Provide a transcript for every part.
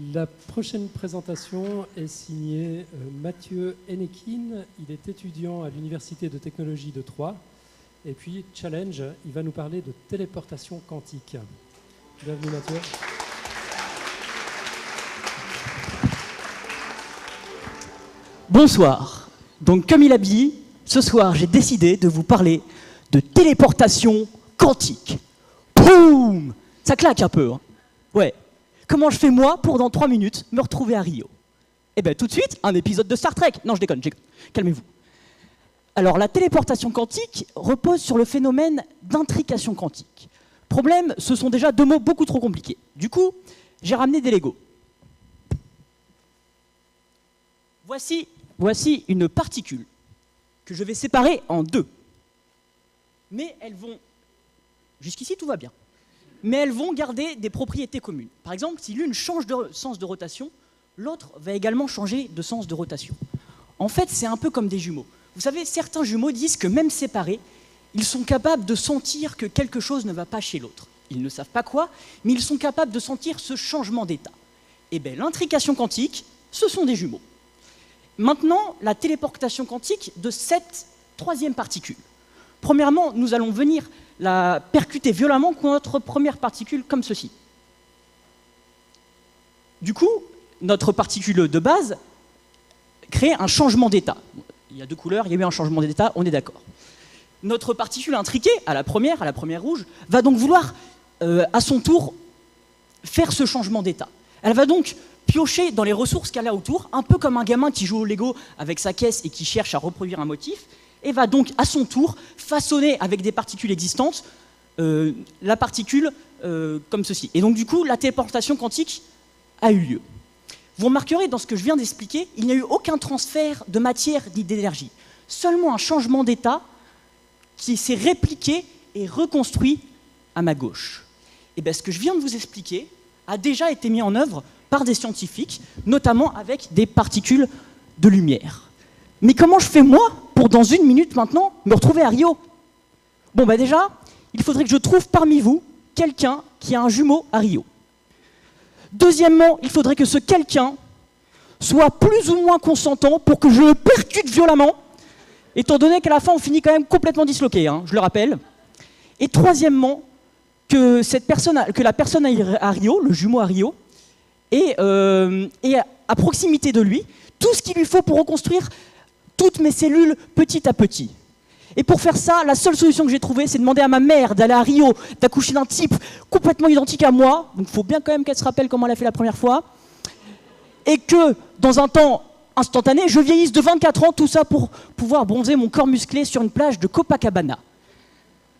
La prochaine présentation est signée Mathieu Hennequin. Il est étudiant à l'Université de technologie de Troyes. Et puis, Challenge, il va nous parler de téléportation quantique. Bienvenue Mathieu. Bonsoir. Donc, comme il a dit, ce soir, j'ai décidé de vous parler de téléportation quantique. Boum! Ça claque un peu, hein. Ouais. Comment je fais, moi, pour dans 3 minutes me retrouver à Rio? Eh bien, tout de suite, un épisode de Star Trek. Non, je déconne. Calmez-vous. Alors, la téléportation quantique repose sur le phénomène d'intrication quantique. Problème, ce sont déjà 2 mots beaucoup trop compliqués. Du coup, j'ai ramené des Legos. Voici une particule que je vais séparer en 2. Mais elles vont... Jusqu'ici, tout va bien. Mais elles vont garder des propriétés communes. Par exemple, si l'une change de sens de rotation, l'autre va également changer de sens de rotation. En fait, c'est un peu comme des jumeaux. Vous savez, certains jumeaux disent que même séparés, ils sont capables de sentir que quelque chose ne va pas chez l'autre. Ils ne savent pas quoi, mais ils sont capables de sentir ce changement d'état. Eh bien, l'intrication quantique, ce sont des jumeaux. Maintenant, la téléportation quantique de cette 3e particule. Premièrement, nous allons venir la percuter violemment contre notre première particule comme ceci. Du coup, notre particule de base crée un changement d'état. Il y a 2 couleurs, il y a eu un changement d'état, on est d'accord. Notre particule intriquée, à la première rouge, va donc vouloir, à son tour, faire ce changement d'état. Elle va donc piocher dans les ressources qu'elle a autour, un peu comme un gamin qui joue au Lego avec sa caisse et qui cherche à reproduire un motif, et va donc, à son tour, façonner avec des particules existantes la particule comme ceci. Et donc, du coup, la téléportation quantique a eu lieu. Vous remarquerez, dans ce que je viens d'expliquer, il n'y a eu aucun transfert de matière ni d'énergie. Seulement un changement d'état qui s'est répliqué et reconstruit à ma gauche. Et bien, ce que je viens de vous expliquer a déjà été mis en œuvre par des scientifiques, notamment avec des particules de lumière. Mais comment je fais, moi, pour dans 1 minute maintenant, me retrouver à Rio? Bon, bah déjà, il faudrait que je trouve parmi vous quelqu'un qui a un jumeau à Rio. Deuxièmement, il faudrait que ce quelqu'un soit plus ou moins consentant pour que je le percute violemment, étant donné qu'à la fin, on finit quand même complètement disloqué, hein, je le rappelle. Et troisièmement, que la personne à Rio, le jumeau à Rio, ait à proximité de lui tout ce qu'il lui faut pour reconstruire toutes mes cellules petit à petit. Et pour faire ça, la seule solution que j'ai trouvée, c'est de demander à ma mère d'aller à Rio, d'accoucher d'un type complètement identique à moi, donc il faut bien quand même qu'elle se rappelle comment elle a fait la première fois, et que, dans un temps instantané, je vieillisse de 24 ans, tout ça pour pouvoir bronzer mon corps musclé sur une plage de Copacabana.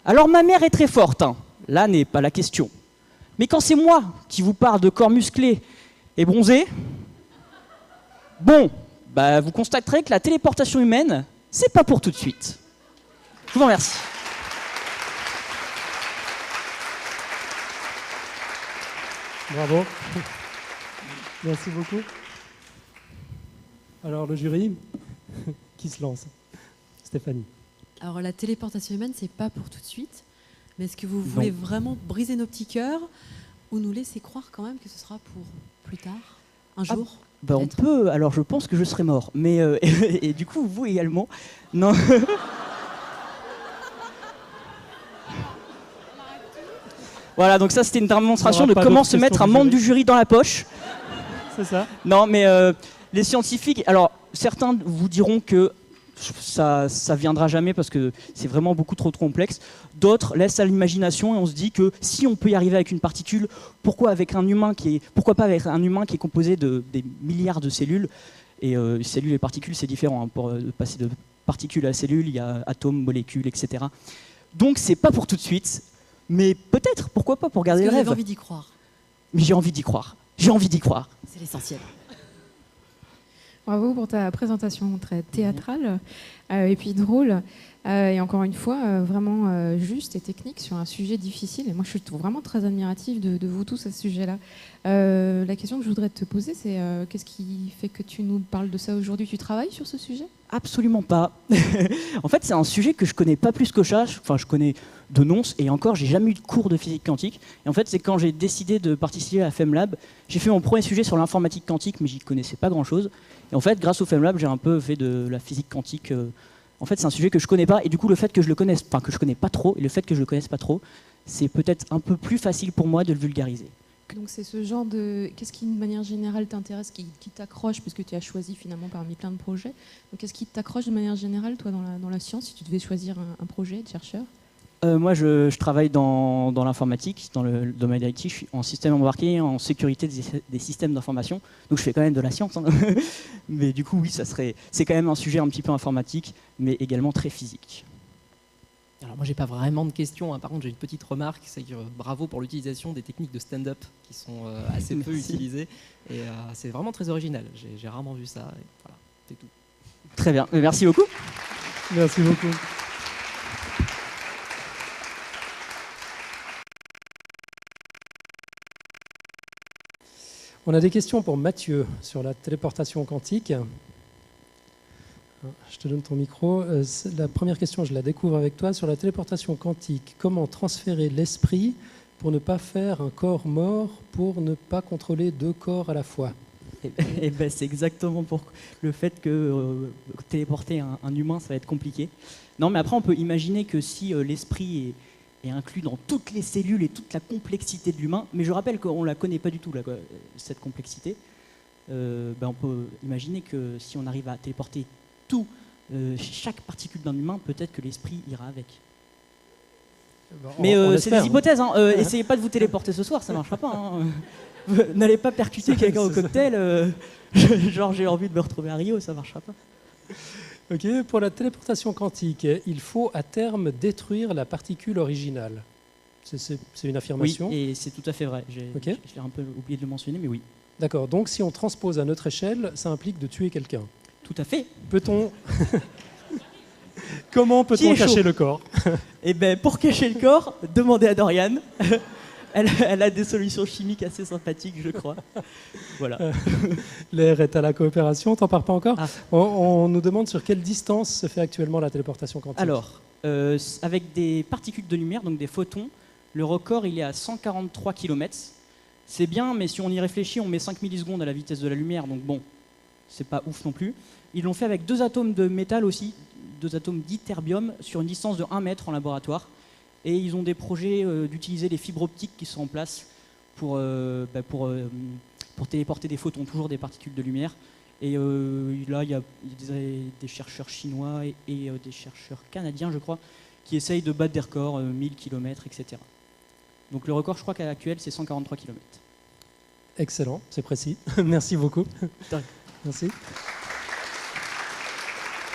Alors ma mère est très forte, hein. Là n'est pas la question. Mais quand c'est moi qui vous parle de corps musclé et bronzé, bon, bah, vous constaterez que la téléportation humaine, c'est pas pour tout de suite. Je vous remercie. Bravo. Merci beaucoup. Alors, le jury, qui se lance? Stéphanie. Alors, la téléportation humaine, c'est pas pour tout de suite. Mais est-ce que vous voulez vraiment briser nos petits cœurs ou nous laisser croire quand même que ce sera pour plus tard, un jour? Bah on peut, alors je pense que je serai mort, mais et du coup vous également. Non. Voilà, donc ça c'était une démonstration de comment se mettre un membre du jury dans la poche. C'est ça? Non, mais les scientifiques, alors certains vous diront que ça viendra jamais parce que c'est vraiment beaucoup trop complexe. D'autres laissent à l'imagination et on se dit que si on peut y arriver avec une particule, pourquoi pas avec un humain qui est composé de des milliards de cellules. Et cellules et particules, c'est différent. Hein. Pour passer de particules à cellules, il y a atomes, molécules, etc. Donc c'est pas pour tout de suite, mais peut-être, pourquoi pas, pour garder le rêve. J'ai envie d'y croire. Mais j'ai envie d'y croire. J'ai envie d'y croire. C'est l'essentiel. Bravo pour ta présentation très théâtrale et puis drôle. Et encore une fois, vraiment juste et technique sur un sujet difficile. Et moi, je suis vraiment très admirative de vous tous à ce sujet-là. La question que je voudrais te poser, c'est qu'est-ce qui fait que tu nous parles de ça aujourd'hui? Tu travailles sur ce sujet? Absolument pas. En fait, c'est un sujet que je connais pas plus que ça. Enfin, je connais de noms, et encore, j'ai jamais eu de cours de physique quantique. Et en fait, c'est quand j'ai décidé de participer à FemLab, j'ai fait mon premier sujet sur l'informatique quantique, mais j'y connaissais pas grand-chose. Et en fait, grâce au FemLab, j'ai un peu fait de la physique quantique. En fait, c'est un sujet que je connais pas, et du coup, le fait que je le connaisse, enfin que je connais pas trop, et le fait que je le connaisse pas trop, c'est peut-être un peu plus facile pour moi de le vulgariser. Donc c'est ce genre de... Qu'est-ce qui, de manière générale, t'intéresse, qui t'accroche, puisque tu as choisi finalement parmi plein de projets. Donc qu'est-ce qui t'accroche de manière générale, toi, dans la science, si tu devais choisir un projet de chercheur? Moi, je travaille dans l'informatique, dans le domaine IT. Je suis en système embarqué, en sécurité des systèmes d'information. Donc je fais quand même de la science. Hein. Mais du coup, oui, c'est quand même un sujet un petit peu informatique, mais également très physique. Alors moi j'ai pas vraiment de questions, hein. Par contre j'ai une petite remarque, c'est que bravo pour l'utilisation des techniques de stand-up qui sont assez peu utilisées et c'est vraiment très original, j'ai rarement vu ça, et voilà, c'est tout. Très bien, merci beaucoup. Merci beaucoup. On a des questions pour Mathieu sur la téléportation quantique. Je te donne ton micro. La première question, je la découvre avec toi. Sur la téléportation quantique, comment transférer l'esprit pour ne pas faire un corps mort, pour ne pas contrôler deux corps à la fois? Et ben, c'est exactement pour le fait que téléporter un humain, ça va être compliqué. Non, mais après, on peut imaginer que si l'esprit est inclus dans toutes les cellules et toute la complexité de l'humain, mais je rappelle qu'on ne la connaît pas du tout, cette complexité, on peut imaginer que si on arrive à téléporter tout, chaque particule d'un humain, peut-être que l'esprit ira avec. Bon, mais c'est des hypothèses, hein. Essayez pas de vous téléporter ce soir, ça ne marchera pas. Hein. N'allez pas percuter quelqu'un au cocktail, genre j'ai envie de me retrouver à Rio, ça ne marchera pas. Ok, pour la téléportation quantique, il faut à terme détruire la particule originale. C'est une affirmation? Oui, et c'est tout à fait vrai. Je l'ai un peu oublié de le mentionner, mais oui. D'accord, donc si on transpose à notre échelle, ça implique de tuer quelqu'un. Tout à fait. Peut-on... Comment peut-on cacher le corps? Eh bien, pour cacher le corps, demandez à Dorian. Elle a des solutions chimiques assez sympathiques, je crois. Voilà. L'air est à la coopération, t'en parles pas encore? On nous demande sur quelle distance se fait actuellement la téléportation quantique. Alors, avec des particules de lumière, donc des photons, le record il est à 143 km. C'est bien, mais si on y réfléchit, on met 5 millisecondes à la vitesse de la lumière, donc bon, c'est pas ouf non plus. Ils l'ont fait avec 2 atomes de métal aussi, 2 atomes d'iterbium, sur une distance de 1 mètre en laboratoire. Et ils ont des projets d'utiliser les fibres optiques qui sont en place pour téléporter des photons, toujours des particules de lumière. Et là, il y a des chercheurs chinois et des chercheurs canadiens, je crois, qui essayent de battre des records, 1000 km, etc. Donc le record, je crois qu'à l'actuel, c'est 143 km. Excellent, c'est précis. Merci beaucoup. Merci.